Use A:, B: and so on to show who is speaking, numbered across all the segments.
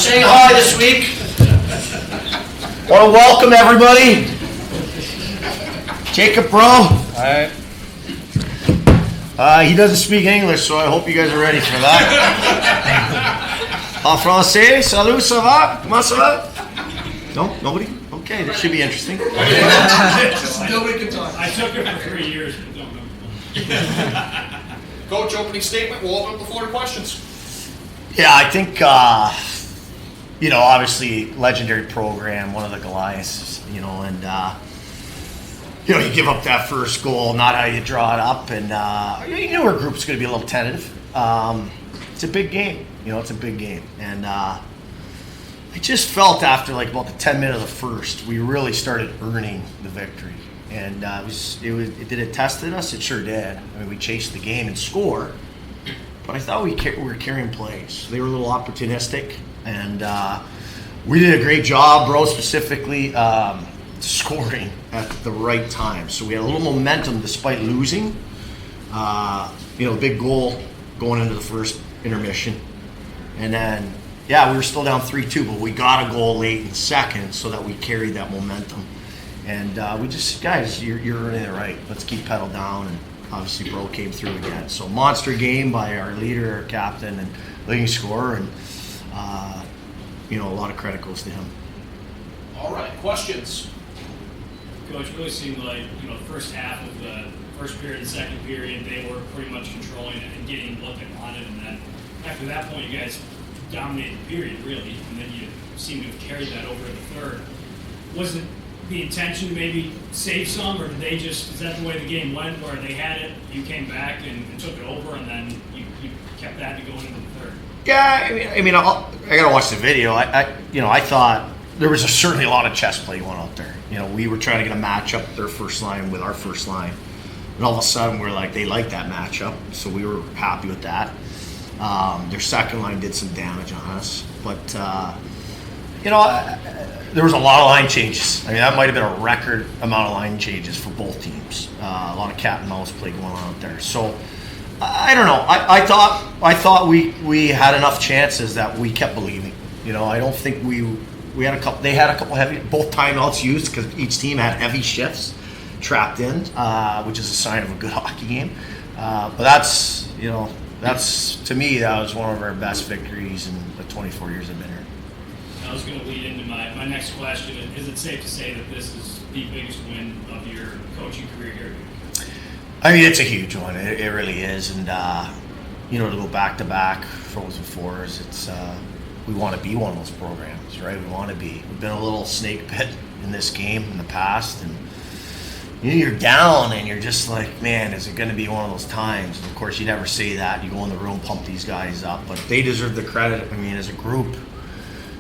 A: saying hi this week. Want to welcome everybody. Jacob, bro.
B: All right.
A: He doesn't speak English, so I hope you guys are ready for that. En français, salut, ça va? Comment ça va? No? Nobody? Okay, this should be interesting.
C: Nobody can talk.
D: I took it for 3 years, but don't know.
C: Coach, opening statement. We'll open up the floor to questions.
A: Yeah, I think, obviously, legendary program, one of the Goliaths, and, you give up that first goal, not how you draw it up, and you knew our group's going to be a little tentative. It's a big game, it's a big game, and I just felt after about the 10 minutes of the first, we really started earning the victory, and did it tested us? It sure did. I mean, we chased the game and score, but I thought we were carrying plays. They were a little opportunistic, and we did a great job, bro, specifically. Scoring at the right time. So we had a little momentum despite losing. Big goal going into the first intermission. And then, we were still down 3-2, but we got a goal late in second so that we carried that momentum. And we just, guys, you're earning it right. Let's keep pedal down. And obviously, bro came through again. So monster game by our leader, our captain, and leading scorer. And, a lot of credit goes to him.
C: All right, questions.
D: Coach, it really seemed like, the first half of the first period and second period, they were pretty much controlling it and getting what they wanted. And then after that point, you guys dominated the period, really. And then you seem to have carried that over to the third. Was it the intention to maybe save some, or did they just, is that the way the game went, where they had it, you came back and took it over, and then you kept that going into the third?
A: Yeah, I got to watch the video. I thought there was certainly a lot of chess play going out there. We were trying to get a matchup, their first line with our first line. And all of a sudden, we're they liked that matchup. So we were happy with that. Their second line did some damage on us. But, there was a lot of line changes. That might have been a record amount of line changes for both teams. A lot of cat and mouse play going on out there. So, I don't know. I thought we had enough chances that we kept believing. I don't think we had a couple. They had a couple heavy, both timeouts used because each team had heavy shifts trapped in, which is a sign of a good hockey game. But that's to me that was one of our best victories in the 24 years I've been here.
D: I was going to lead into my next question. Is it safe to say that this is the biggest win of your coaching career here?
A: It's a huge one. It really is, and to go back to back Frozen Fours, it's. We want to be one of those programs, right? We want to be. We've been a little snake pit in this game in the past, and you're down, and you're just like, man, is it going to be one of those times? And of course, you never say that. You go in the room, pump these guys up, but they deserve the credit. As a group,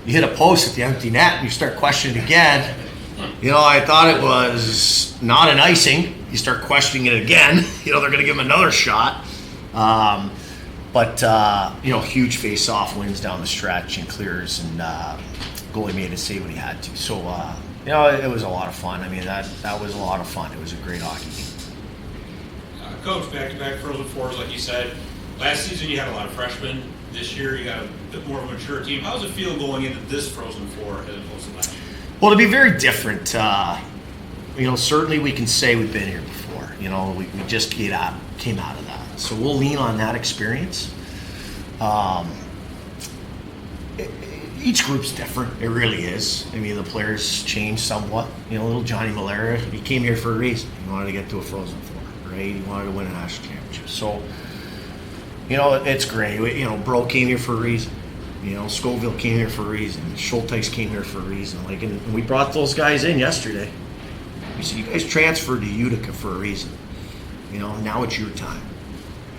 A: you hit a post at the empty net, and you start questioning again. I thought it was not an icing. You start questioning it again. They're going to give him another shot. But huge face-off wins down the stretch and clears, and goalie made it save when he had to. So, it was a lot of fun. That was a lot of fun. It was a great hockey game.
E: Coach, back-to-back Frozen Fours, like you said. Last season you had a lot of freshmen. This year you got a bit more of a mature team. How does it feel going into this Frozen Four as opposed to last year?
A: Well, to be very different, certainly we can say we've been here before. We just came out of that. So we'll lean on that experience. Each group's different. It really is. The players change somewhat. Little Johnny Malera, he came here for a reason. He wanted to get to a Frozen Four, right? He wanted to win a national championship. So, it's great. Bro came here for a reason. Scoville came here for a reason. Schulteis came here for a reason. And we brought those guys in yesterday. We said, you guys transferred to Utica for a reason. Now it's your time.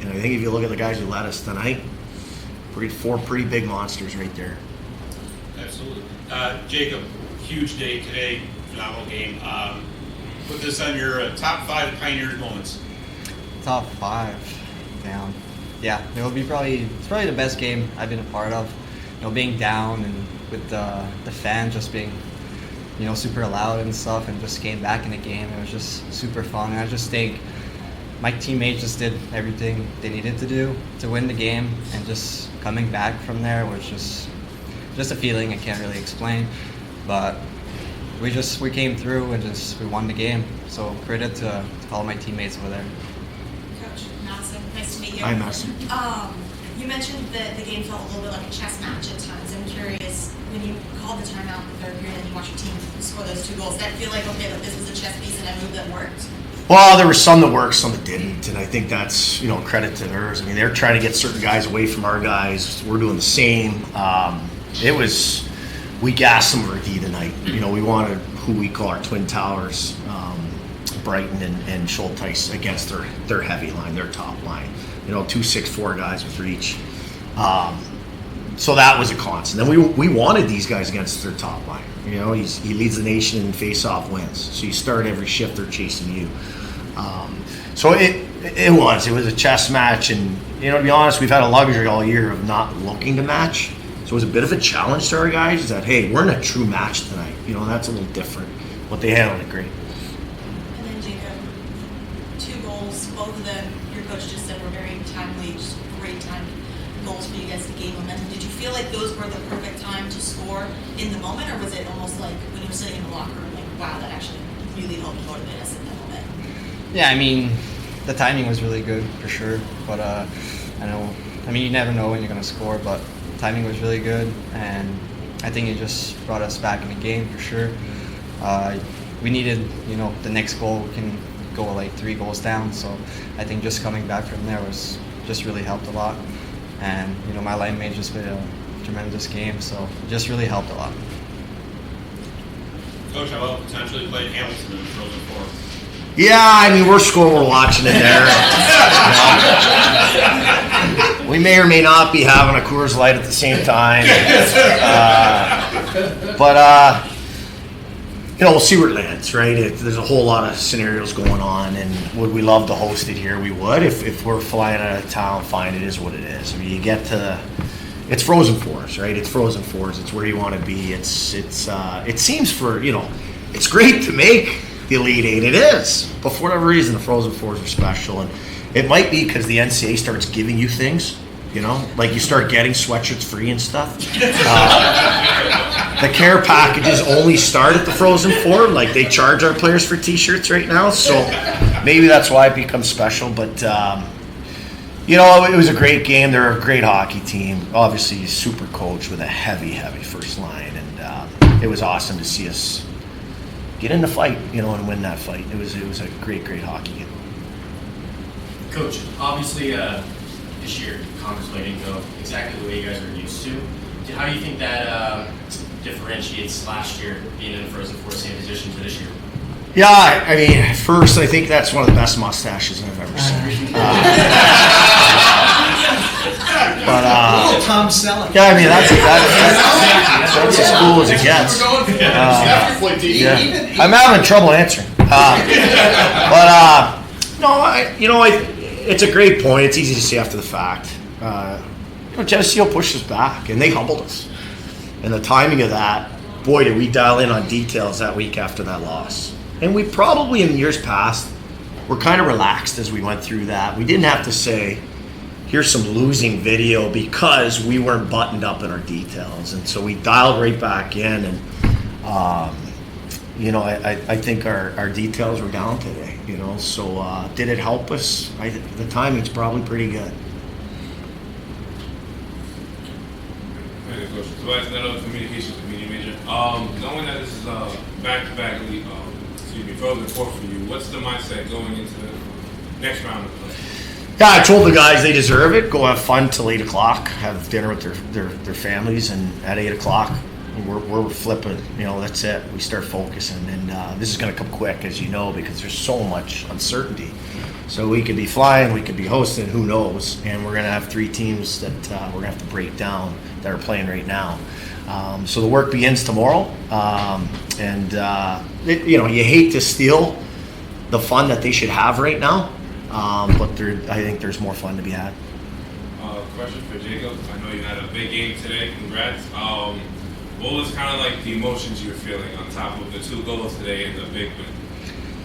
A: And I think if you look at the guys who led us tonight, four pretty big monsters right there.
E: Absolutely. Jacob, huge day today, phenomenal game. Put this on your top 5 Pioneers moments.
B: Top 5, down. Yeah, it will be it's probably the best game I've been a part of. Being down and with the fans just being, super loud and stuff, and just getting back in the game. It was just super fun. And I just think my teammates just did everything they needed to do to win the game, and just coming back from there was just just a feeling I can't really explain. But we came through and we won the game. So credit to all my teammates over there.
F: Coach Madison, nice to meet you.
A: Hi, Madison.
F: You mentioned that the game felt a little bit like a chess match at times. I'm curious, when you called the timeout in the third period and you watched your team score those 2 goals, did that feel like, okay, like this was a chess piece and a move that worked?
A: Well, there were some that worked, some that didn't, and I think that's credit to theirs. I mean, they're trying to get certain guys away from our guys. We're doing the same. We gassed some of our D tonight. We wanted who we call our twin towers, Brighton and Schulteis against their heavy line, their top line. 2 6'4" guys with reach. So that was a constant. And we wanted these guys against their top line. He leads the nation in face-off wins. So you start every shift, they're chasing you. So it was a chess match, and to be honest, we've had a luxury all year of not looking to match. So it was a bit of a challenge to our guys. Is that hey, we're in a true match tonight. That's a little different. But they handled it great.
F: And then Jacob, 2 goals, both of them, your coach just said were very timely, just great time goals for you guys to gain momentum. Did you feel like those were the perfect time to score in the moment, or was it almost like when you were sitting in the locker room, like, wow, that actually really helped motivate us in that moment?
B: Yeah, I mean, the timing was really good for sure. But you never know when you're going to score, but the timing was really good, and I think it just brought us back in the game for sure. We needed, the next goal. We can go like 3 goals down, so I think just coming back from there was just really helped a lot. And my line mate just played a tremendous game, so it just really helped a lot.
E: Coach, how about potentially playing Hamilton in Frozen 4?
A: Yeah, we're watching it there. We may or may not be having a Coors Light at the same time. We'll see where it lands, right? There's a whole lot of scenarios going on, and would we love to host it here? We would. If we're flying out of town, fine, it is what it is. You get to, it's Frozen Fours, right? It's Frozen Fours. It's where you want to be. It seems for, it's great to make the Elite Eight. It is. But for whatever reason, the Frozen Fours are special. And it might be because the NCAA starts giving you things, like you start getting sweatshirts free and stuff. The care packages only start at the Frozen Four. Like they charge our players for T-shirts right now. So maybe that's why it becomes special. But, it was a great game. They're a great hockey team. Obviously, super coach with a heavy, heavy first line. And it was awesome to see us get in the fight, and win that fight. It was a great, great hockey game.
G: Coach, obviously this year, conference play didn't go exactly the way you guys were used to. How do you think that differentiates last year being in the Frozen Four, same position to this year?
A: Yeah, first, I think that's one of the best mustaches I've ever seen.
C: Tom Selleck.
A: Yeah, that's as cool as it gets. I'm having trouble answering. It's a great point. It's easy to see after the fact. Geneseo pushed us back, and they humbled us. And the timing of that, boy, did we dial in on details that week after that loss. And we probably, in years past, were kind of relaxed as we went through that. We didn't have to say, here's some losing video, because we weren't buttoned up in our details. And so we dialed right back in, and I think our details were down today. So did it help us? The timing's probably pretty good.
H: Hey, Coach. Tobias Neto, communications and media major. Knowing that this is back-to-back Frozen Four for you, what's the mindset going into the next round of play?
A: Yeah, I told the guys they deserve it. Go have fun till 8 o'clock. Have dinner with their families, and at 8 o'clock, we're flipping. That's it. We start focusing, and this is going to come quick, as you know, because there's so much uncertainty. So we could be flying, we could be hosting, who knows? And we're going to have 3 teams that we're going to have to break down that are playing right now. So the work begins tomorrow, you hate to steal the fun that they should have right now. But I think there's more fun to be had.
H: Question for Jacob. I know you had a big game today. Congrats. What was kind of like the emotions you were feeling on top of the 2 goals today and the big win?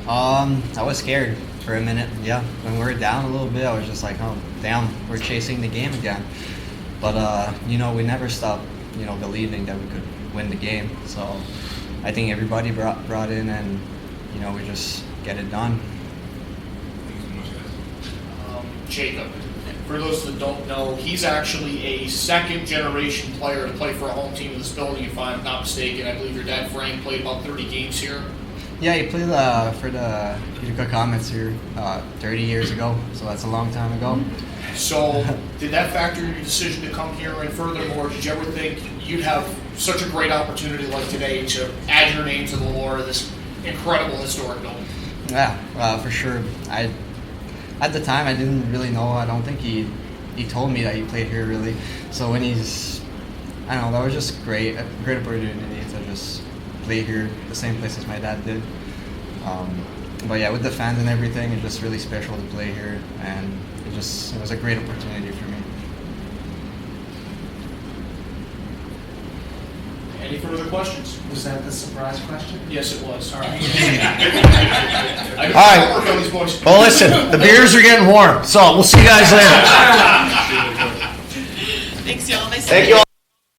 B: I was scared for a minute. Yeah, when we were down a little bit, I was just like, oh, damn, we're chasing the game again. But we never stop believing that we could win the game. So I think everybody brought in, and we just get it done.
H: Thank you so much, guys.
C: Jacob, for those that don't know, he's actually a second-generation player to play for a home team in this building, if I'm not mistaken. I believe your dad, Frank, played about 30 games here.
B: Yeah, he played for the Utica Comets here 30 years ago, so that's a long time ago.
C: So, did that factor in your decision to come here? And furthermore, did you ever think you'd have such a great opportunity like today to add your name to the lore of this incredible historic building?
B: Yeah, for sure. At the time, I didn't really know. I don't think he told me that he played here really. So when that was just great opportunity to just play here, the same place as my dad did. But yeah, with the fans and everything, it's just really special to play here, and it was a great opportunity for me.
C: Any further questions?
I: Was that the surprise question?
C: Yes, it was.
I: All right.
C: I
A: right.
C: work on these boys.
A: Well, listen, the beers are getting warm, so we'll see you guys later.
F: Thanks, y'all. Nice to
A: Thank
F: meet
A: you all.